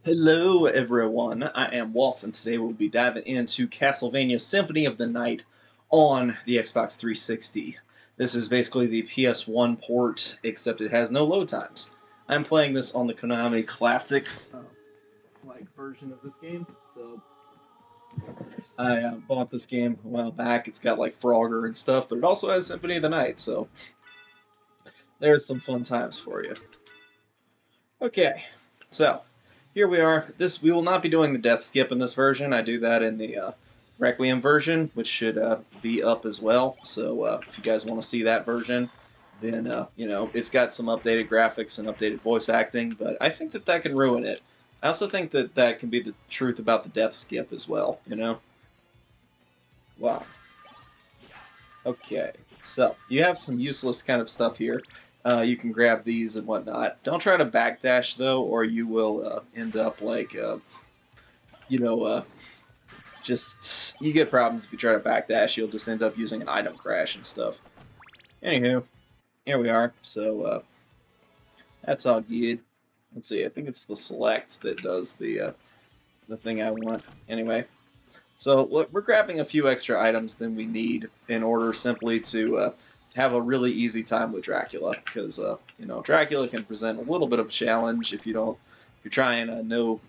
Hello everyone, I am Walt, and today we'll be diving into Castlevania Symphony of the Night on the Xbox 360. This is basically the PS1 port, except it has no load times. I'm playing this on the Konami Classics version of this game, so I bought this game a while back. It's got like Frogger and stuff, but it also has Symphony of the Night, so there's some fun times for you. Okay, so here we are. We will not be doing the death skip in this version. I do that in the Requiem version, which should be up as well. So if you guys want to see that version, then it's got some updated graphics and updated voice acting. But I think that can ruin it. I also think that can be the truth about the death skip as well. Wow. Okay, so you have some useless kind of stuff here. You can grab these and whatnot. Don't try to backdash though, or you will end up like, you know, uh, just you get problems if you try to backdash. You'll just end up using an item crash and stuff. Anywho, here we are. So that's all good. Let's see. I think it's the select that does the thing I want. Anyway, so look, we're grabbing a few extra items than we need in order simply to have a really easy time with Dracula, because Dracula can present a little bit of a challenge if you're trying no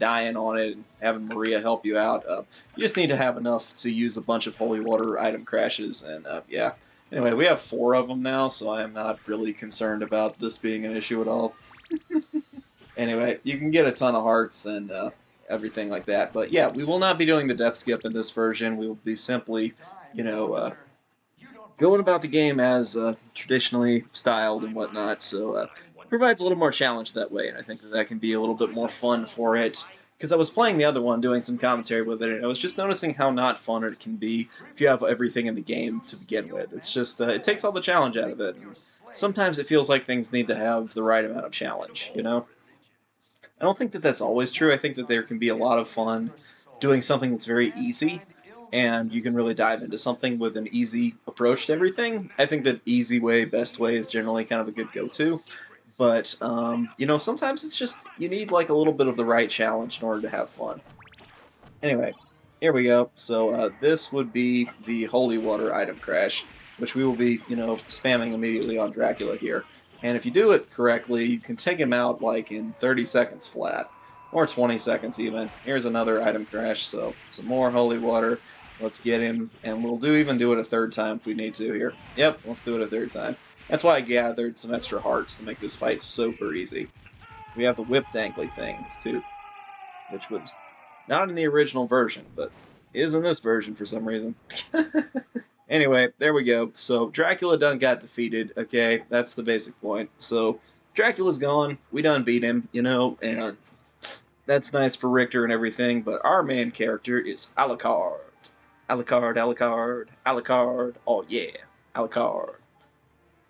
dying on it and having Maria help you out. You just need to have enough to use a bunch of holy water item crashes, and yeah. Anyway, we have 4 of them now, so I am not really concerned about this being an issue at all. Anyway, you can get a ton of hearts and everything like that. But yeah, we will not be doing the death skip in this version. We will be simply, going about the game as traditionally styled and whatnot. So it provides a little more challenge that way, and I think that can be a little bit more fun for it. Because I was playing the other one, doing some commentary with it, and I was just noticing how not fun it can be if you have everything in the game to begin with. It's just it takes all the challenge out of it. And sometimes it feels like things need to have the right amount of challenge. I don't think that that's always true. I think that there can be a lot of fun doing something that's very easy, and you can really dive into something with an easy approach to everything. I think that easy way, best way is generally kind of a good go-to. But sometimes it's just you need like a little bit of the right challenge in order to have fun. Anyway, here we go. So this would be the holy water item crash, which we will be spamming immediately on Dracula here. And if you do it correctly, you can take him out like in 30 seconds flat, or 20 seconds even. Here's another item crash, so some more holy water. Let's get him, and we'll even do it a third time if we need to here. Yep, let's do it a third time. That's why I gathered some extra hearts to make this fight super easy. We have the whip dangly things too, which was not in the original version, but is in this version for some reason. Anyway, there we go. So Dracula done got defeated, okay? That's the basic point. So Dracula's gone. We done beat him, and that's nice for Richter and everything, but our main character is Alucard. Alucard, Alucard, Alucard. Oh yeah, Alucard.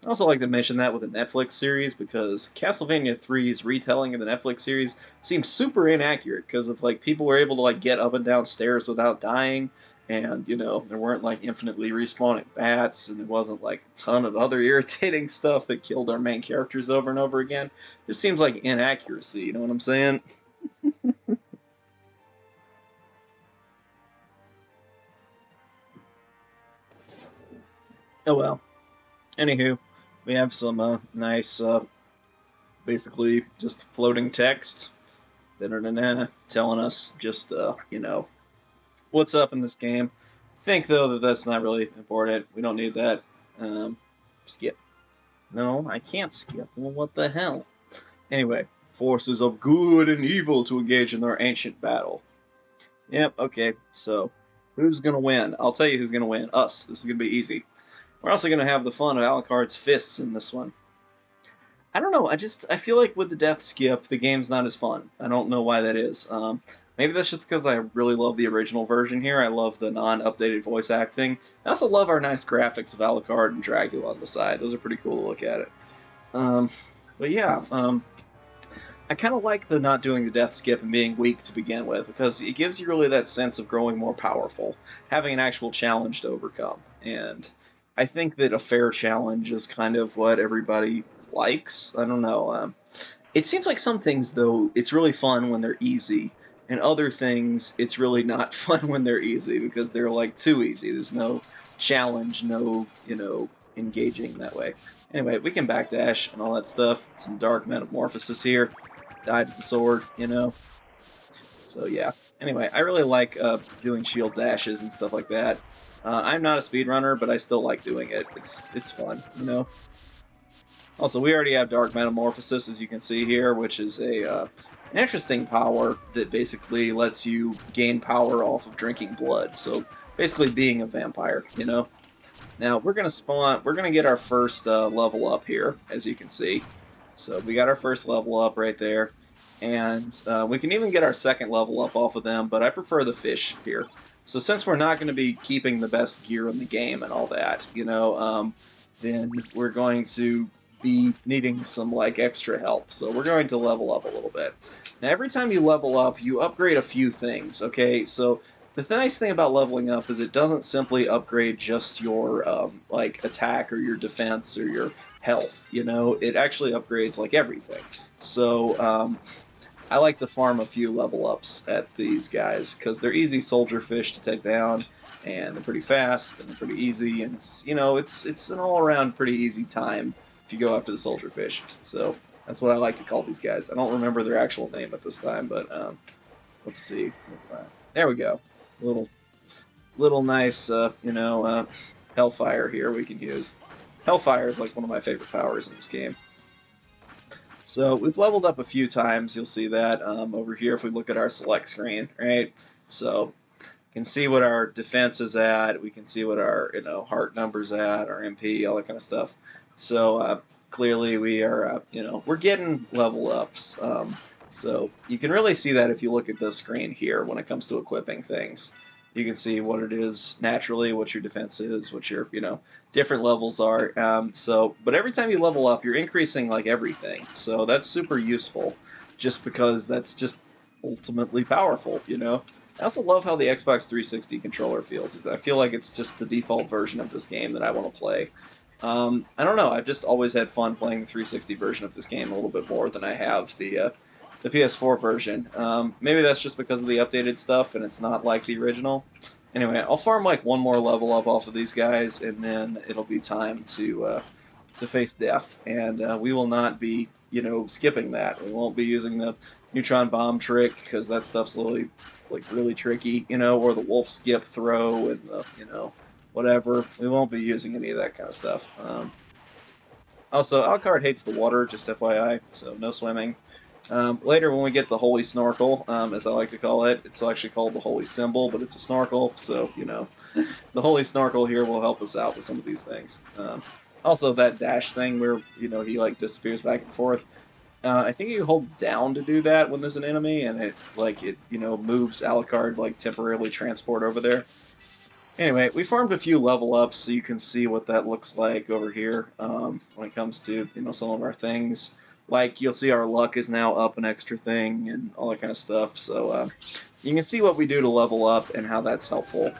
I also like to mention that with the Netflix series, because Castlevania 3's retelling of the Netflix series seems super inaccurate because of people were able to get up and down stairs without dying, and there weren't infinitely respawning bats, and there wasn't a ton of other irritating stuff that killed our main characters over and over again. This seems like inaccuracy, you know what I'm saying? Oh well. Anywho, we have some nice basically just floating text telling us just what's up in this game. I think though that that's not really important. We don't need that. Skip. No, I can't skip. Well, what the hell? Anyway, forces of good and evil to engage in their ancient battle. Yep. Okay. So who's gonna win? I'll tell you who's gonna win. Us. This is gonna be easy. We're also gonna have the fun of Alucard's fists in this one. I don't know. I feel like with the death skip, the game's not as fun. I don't know why that is. Maybe that's just because I really love the original version here. I love the non-updated voice acting. I also love our nice graphics of Alucard and Dracula on the side. Those are pretty cool to look at it. Um, but yeah, I kind of like the not doing the death skip and being weak to begin with, because it gives you really that sense of growing more powerful, having an actual challenge to overcome. And I think that a fair challenge is kind of what everybody likes. I don't know. It seems like some things, though, it's really fun when they're easy, and other things, it's really not fun when they're easy because they're like too easy. There's no challenge, no, engaging that way. Anyway, we can backdash and all that stuff. Some dark metamorphosis here. Died with the sword. So yeah. Anyway, I really like doing shield dashes and stuff like that. I'm not a speedrunner, but I still like doing it. It's fun. Also, we already have Dark Metamorphosis, as you can see here, which is an interesting power that basically lets you gain power off of drinking blood. So basically being a vampire. Now, we're gonna get our first level up here, as you can see. So we got our first level up right there. And we can even get our second level up off of them, but I prefer the fish here. So since we're not going to be keeping the best gear in the game and all that, then we're going to be needing some like extra help. So we're going to level up a little bit. Now every time you level up, you upgrade a few things, okay? So the nice thing about leveling up is it doesn't simply upgrade just your like attack or your defense or your health, it actually upgrades like everything. So I like to farm a few level ups at these guys because they're easy soldier fish to take down, and they're pretty fast and they're pretty easy, and it's an all around pretty easy time if you go after the soldier fish. So that's what I like to call these guys. I don't remember their actual name at this time, but let's see. There we go. Little nice hellfire here we can use. Hellfire is like one of my favorite powers in this game. So we've leveled up a few times. You'll see that over here if we look at our select screen, right? So you can see what our defense is at. We can see what our heart numbers at, our MP, all that kind of stuff. So clearly we are we're getting level ups. So you can really see that if you look at this screen here when it comes to equipping things. You can see what it is naturally, what your defense is, what your different levels are. But every time you level up, you're increasing like everything. So that's super useful, just because that's just ultimately powerful. I also love how the Xbox 360 controller feels. I feel like it's just the default version of this game that I want to play. I don't know. I've just always had fun playing the 360 version of this game a little bit more than I have the PS4 version. Maybe that's just because of the updated stuff and it's not like the original. Anyway, I'll farm like one more level up off of these guys, and then it'll be time to face death. And we will not be, skipping that. We won't be using the neutron bomb trick because that stuff's really tricky, or the wolf skip throw and the, whatever. We won't be using any of that kind of stuff. Also, Alucard hates the water, just FYI, so no swimming. Later, when we get the Holy Snorkel, as I like to call it, it's actually called the Holy Symbol, but it's a snorkel, so, the Holy Snorkel here will help us out with some of these things. Also, that dash thing where, he, disappears back and forth, I think you hold down to do that when there's an enemy, and it moves Alucard, temporarily transport over there. Anyway, we farmed a few level ups, so you can see what that looks like over here when it comes to, some of our things. You'll see our luck is now up an extra thing and all that kind of stuff. So you can see what we do to level up and how that's helpful.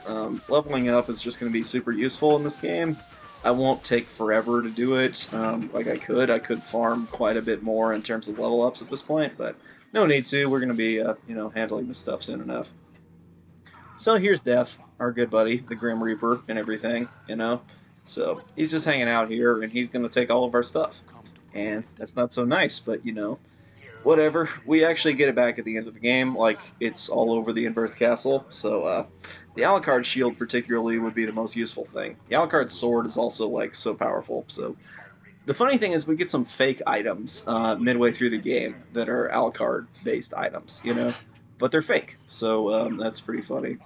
Leveling up is just going to be super useful in this game. I won't take forever to do it like I could. I could farm quite a bit more in terms of level ups at this point, but no need to. We're going to be, handling this stuff soon enough. So here's Death, our good buddy, the Grim Reaper and everything, So he's just hanging out here, and he's going to take all of our stuff. And that's not so nice, but whatever. We actually get it back at the end of the game, it's all over the inverse castle. So the Alucard shield particularly would be the most useful thing. The Alucard sword is also so powerful. So the funny thing is we get some fake items midway through the game that are Alucard based items, but they're fake. So that's pretty funny.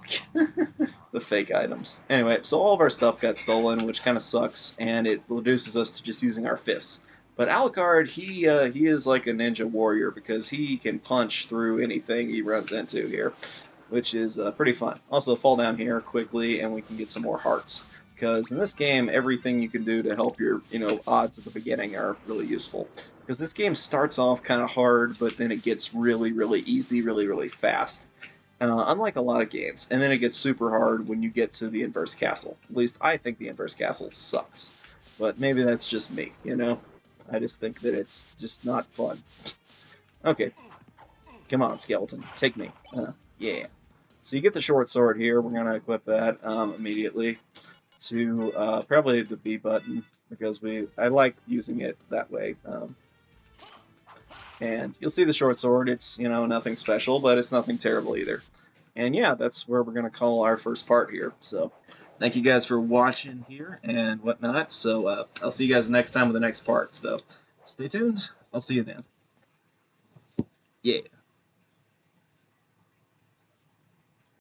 The fake items. Anyway, so all of our stuff got stolen, which kind of sucks, and it reduces us to just using our fists. But Alucard, he is like a ninja warrior because he can punch through anything he runs into here, which is pretty fun. Also, fall down here quickly, and we can get some more hearts. Because in this game, everything you can do to help your odds at the beginning are really useful. Because this game starts off kind of hard, but then it gets really, really easy, really, really fast. Unlike a lot of games. And then it gets super hard when you get to the inverse castle. At least I think the inverse castle sucks. But maybe that's just me, I just think that it's just not fun. Okay, come on, skeleton, take me. Yeah. So you get the short sword here. We're gonna equip that immediately to probably the B button because I like using it that way. And you'll see the short sword. It's nothing special, but it's nothing terrible either. And yeah, that's where we're gonna call our first part here. So thank you guys for watching here and whatnot. So I'll see you guys next time with the next part. So stay tuned. I'll see you then. Yeah.